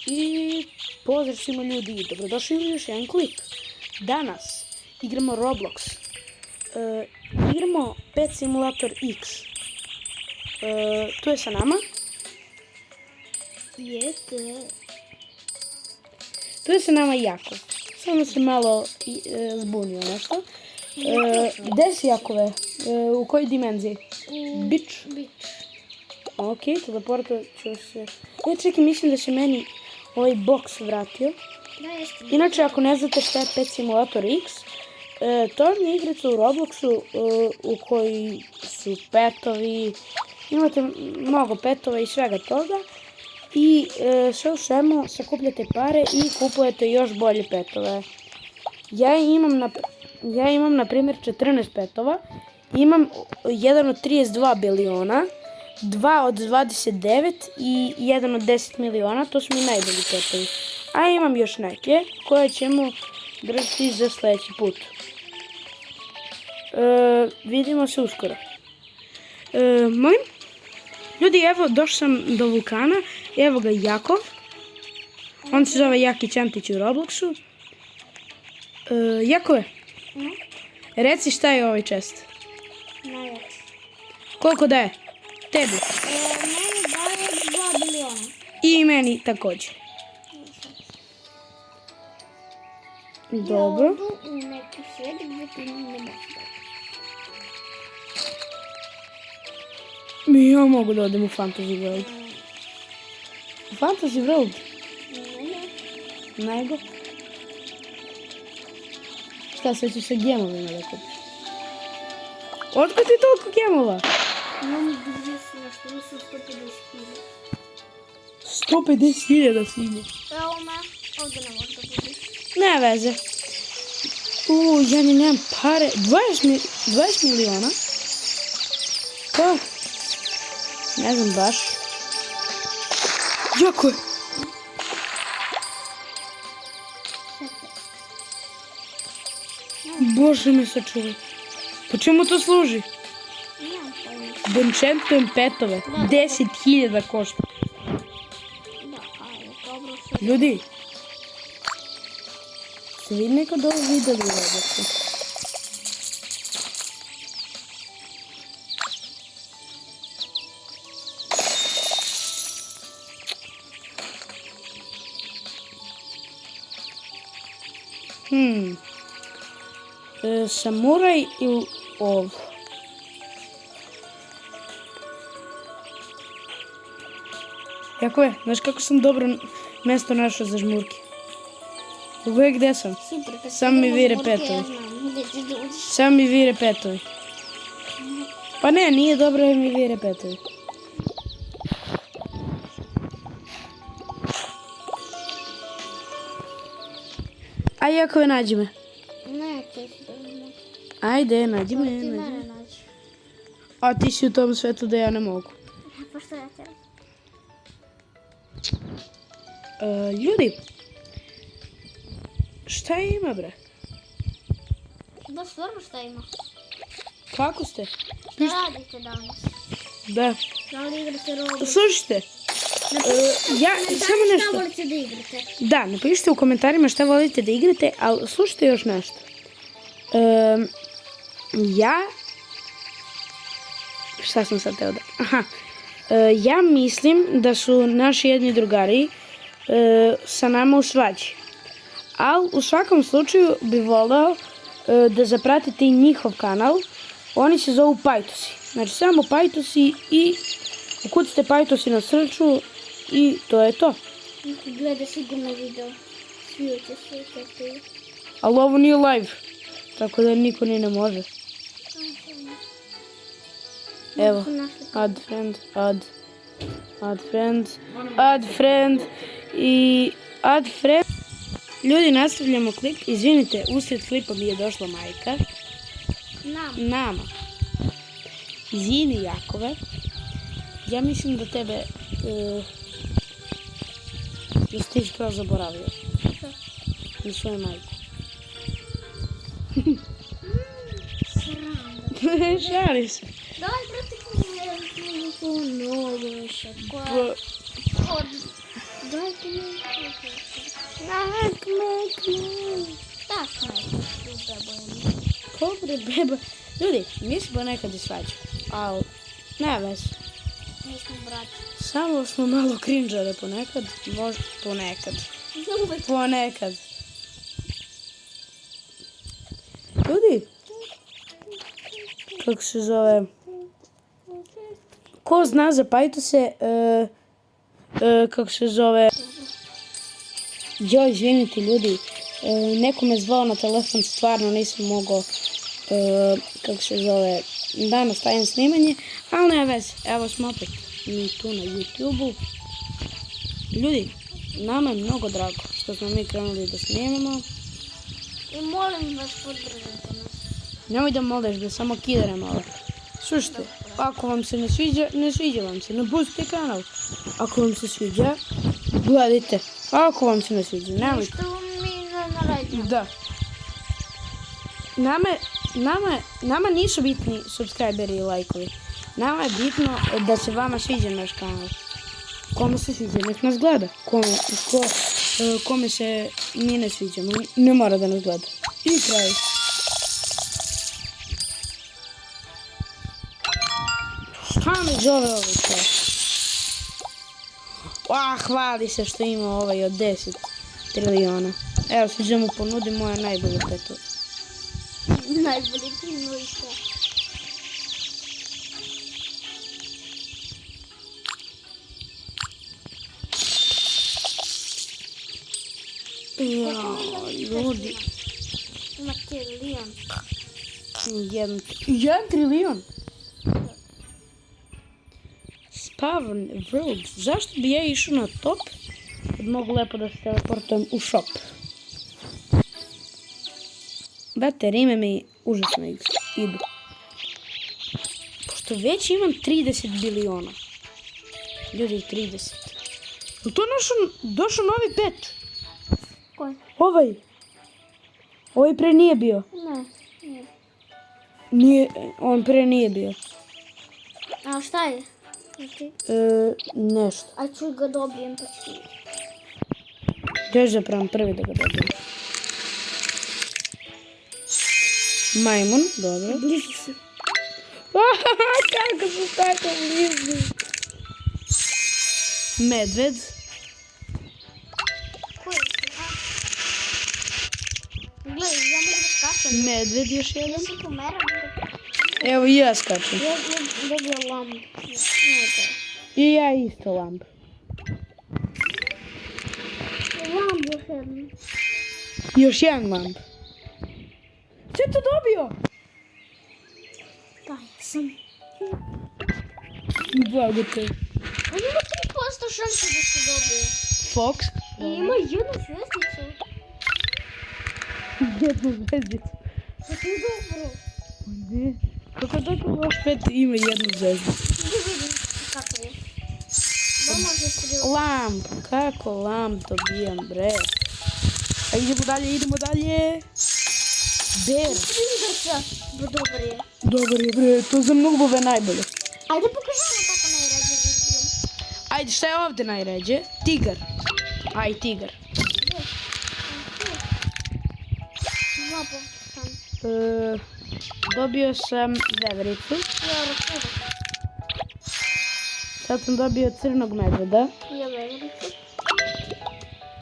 I pozdrav svima ljudi, dobrodošli u još jedan klip. Danas igramo Roblox. Igramo Pet Simulator X. Tu je sa nama. Tu je sa nama Jakov. Samo se malo zbunio nešto. Gde si, Jakove? U kojoj dimenziji? Bić. Ok, teleportat ću se. Čekaj, mislim da se meni ovaj box vratio. Inače, ako ne znate šta je Pet Simulator X, to je igrica u Robloxu u kojoj su petovi, imate mnogo petova i svega toga. I sve u svemu sakupljate pare i kupujete još bolje petove. Ja imam na primjer 14 petova, imam jedan od 32 biliona, 2 od 29 i 1 od 10 miliona, to su mi najbolji petovi. A imam još neke koje ćemo držati za sljedeći put. Vidimo se uskoro. Molim? Ljudi, evo, došao sam do vulkana, evo ga Jakov. On se zove Jakić Antić u Robloxu. Jakove, reci šta je ovaj čest? Najveći. Koliko daje? Tebi? Meni daje 2 biliona. I meni također. Dobro. Ja odu u neki svijet gdje ti ne možeš dobiti. Ja mogu da odem u Fantasy World. U Fantasy World? Nego? Šta, sve ću se gemovima da kupiš? Otkud ti toliko gemova? Imam gdje si nešto, mislim 150.000. 150.000 si ima. Evo me, ovdje ne možeš da budiš. Ne veze. Ja ni nemam pare. 20 miliona? Ko? Ne znam baš. Jako je. Bože me sačuvaj. Po čemu to služi? Da enchantujem petove. 10.000 košta. Ljudi. Ste vi nekad ovo vidjeli u Robloxu? Samuraj ili ov? Jakove, znaš kako sam dobro mjesto našao za žmurke? Uvijek gdje sam? Super, Samo mi vire petovi. Samo mi vire petovi. Pa ne, nije dobro jer mi vire petovi. Aj, Jakove, nađi me. Ne, ti si dobro. Ajde, nađi me. Ti mene nađi. A ti si u tom svetu da ja ne mogu. Pa što ja tebe? Ljudi, šta ima, bre? Da stvarno šta ima? Kako ste? Šta radite danas? Da. Da li igrate Roblox? Slušajte, samo Šta nešto. volite da igrate? Da, napišite u komentarima šta volite da igrate, ali slušajte još nešto. Šta sam sad teo da... Aha. Ja mislim da su naši jedni drugari sa nama u svađi. Ali u svakom slučaju bi voleo da zapratite i njihov kanal. Oni se zovu Pajtosi. Znači samo Pajtosi i ukucite Pajtosi na srču i to je to. Gleda sigurno video. Svi će se čekaju. Ali ovo nije live, tako da niko ni ne može. Evo, add friend i add friend. Ljudi, nastavljamo klip. Izvinite, usred klipa mi je došla majka. Nama. Izvini, Jakove. Ja mislim da tebe da si ti skroz zaboravio. Na svoju majku. Sram. Šali se. Daj, brate, mnogo više. Od Šta smetiš tu bebojim? Dobre beba. Ljudi, mi se ponekad i svađamo, ali ne veze. Mi smo braći. Samo smo malo cringeale ponekad, možda ponekad. Ponekad. Ljudi, kako se zove, ko zna, zapajte se, kako se zove, joj, izvinite ljudi, neko me zvao na telefon, stvarno nisam mogao, kako se zove, da nastavim snimanje, ali ne veze, evo smo opet mi tu na YouTube-u. Ljudi, nama je mnogo drago što smo mi krenuli da snimamo. I molim vas, podržite nas. Nemoj da moliš, da samo kidare malo. Slušajte, ako vam se ne sviđa, ne sviđa vam se, napustite kanal. Ako vam se sviđa, gledajte. A ako vam se ne sviđa, nemojte. Što mi naradimo? Da. Nama nisu bitni subscriberi i lajkovi. Nama je bitno da se vama sviđa naš kanal. Kome se sviđa, nek nas gleda. Kome se mi ne sviđamo, ne mora da nas gleda. I kraj. Šta mi zove ovaj čovjek? Hvali se što ima ovaj od 10 triliona. Evo, sad mu ponudim moje najbolje petove. Najbolje pinujte. Ljudi. Ima trilion. 1 trilion? Spawn World. Zašto bi ja išao na top? Kad mogu lepo da se teleportujem u shop. Brate, rime mi užasno idu. Pošto već imam 30 biliona. Ljudi, 30. Je to došao novi pet? Koji? Ovaj. Ovaj pre nije bio. Ne. Nije, on pre nije bio. A šta je? Znači, Nešto. a ću ga dobijem pa ću. Gdje zapravam prvi da ga dobijem? Majmun, dobro. Blizu su. Kako su tako blizu? Medved. Koji su? Gledaj, ja mogu da skačem. Medved još jedan. Ja se pomeram. Evo i ja skačem. Ja dobio lamp. Ne, I ja isto lamp. lamp još jedno. Još jedan lamp. Sve to dobio? Pa ja sam. Blago te. On ima 3% šanse da se dobije. Fox. I ima jednu zvjezdicu. Jednu zvezdicu. To je dobro. Gdje? Kako tako vaš pet ima jednu zvezdicu? Gdje vidim kako je. Da može se Lamp. Kako lamp dobijam, bre? A idemo dalje. Bear. Vidim dobar je. Dobar je, bre, to za nubove najbolje. Ajde pokažemo tako najrađe vidim. Ajde, šta je ovdje najređe? Tigar. Aj, tigar. Dva posto. Dobio sam vevericu. Ja rakuda. Sad sam dobio crnog medveda. Ja vevericu.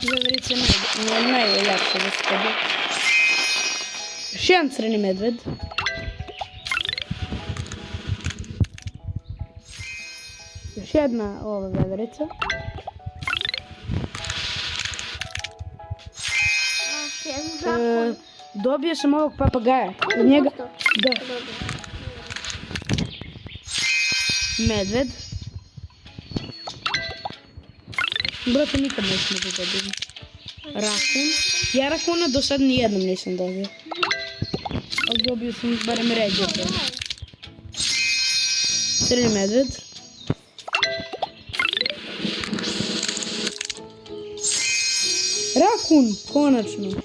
Veverica je najljepša da se dobije. Još jedan crni medved. Još jedna ova veverica. Jedan zakon. Dobio sam ovog papagaja. Od njega... Da. Medved. Brate, nikad nećemo da dobijem. Rakun. Ja rakuna do sad nijednom nisam dobio. Ali dobio sam barem ređe. Crni medved. Rakun, konačno.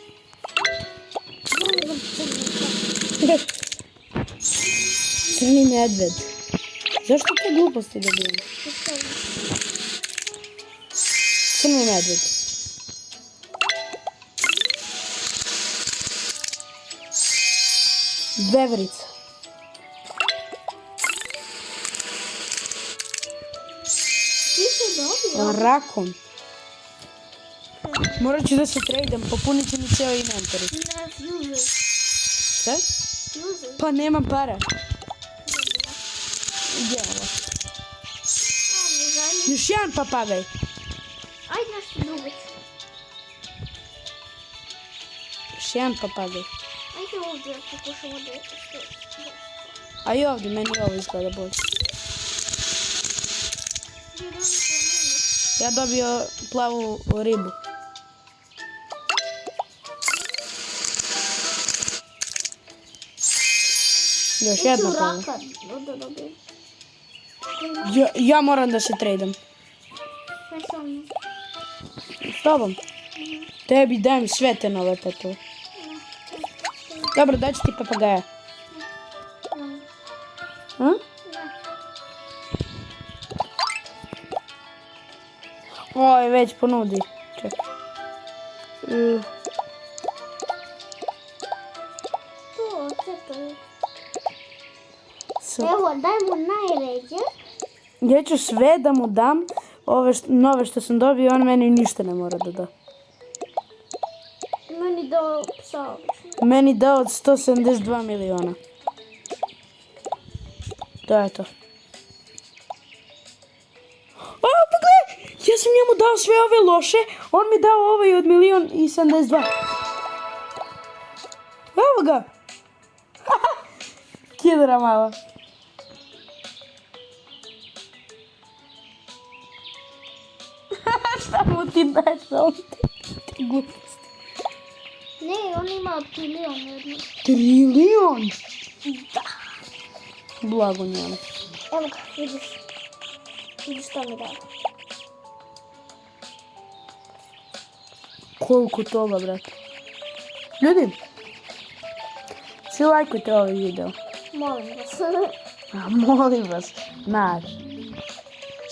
Crni medved. Zašto te gluposti dobijem? Crni medved. Veverica. Ti si dobio? Rakun. Morat ću da se tradem, popunit će mi ceo inventory. Ne, fjuze. Šta? Fjuze. Pa nemam para. Gdje je ovo? Još jedan papagaj. Ajde nešto drugo. Još jedan papagaj. Ajde ovdje pokušamo da je A i ovdje, meni ovo izgleda bolje. Ja dobio plavu ribu. Još jedna plava. Raka da dobijem. Ja moram da se tradem. Sve sa mnom. S tobom? Tebi dajem sve te nove petove. Dobro, daću ti papagaja. Hm? Oj, već ponudi. Čekaj. To, čekaj. Super. Evo, daj mu najređe. Ja ću sve da mu dam, ove nove što sam dobio, on meni ništa ne mora da da. Meni dao psa obično. Meni dao od 172 miliona. To je to. O, pogledaj! Ja sam njemu dao sve ove loše, on mi dao ovaj od 1.072.000. Evo ga! Kidra mala. Šta mu ti daješ, on ti gluposti. Ne, on ima trilion jedno. Trilion? Da. Blago njemu. Evo ga, vidiš. Vidiš što mi dao. Koliko toga, brate. Ljudi, svi lajkujte ovaj video. Molim vas. A, molim vas, znaš.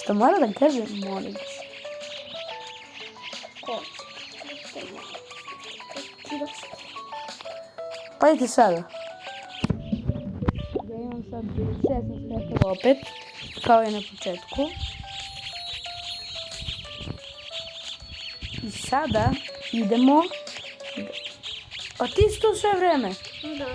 Što mora da kažem, molim vas. Ko? Pa idite sada. Ja imam sad 16 metara opet, kao i na početku. I sada idemo... Pa ti si tu sve vreme. Da.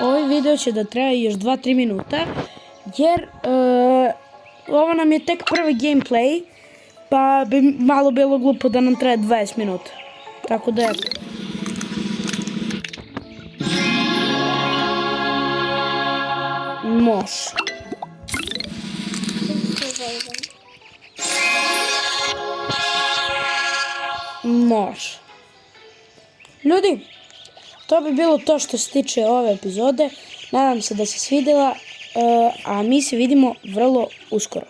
Ovaj video će da traje još 2-3 minuta, jer ovo nam je tek prvi gameplay, pa bi malo bilo glupo da nam traje 20 minuta. Tako da eto. Može. Može. Ljudi, to bi bilo to što se tiče ove epizode. Nadam se da se svidjela, a mi se vidimo vrlo uskoro.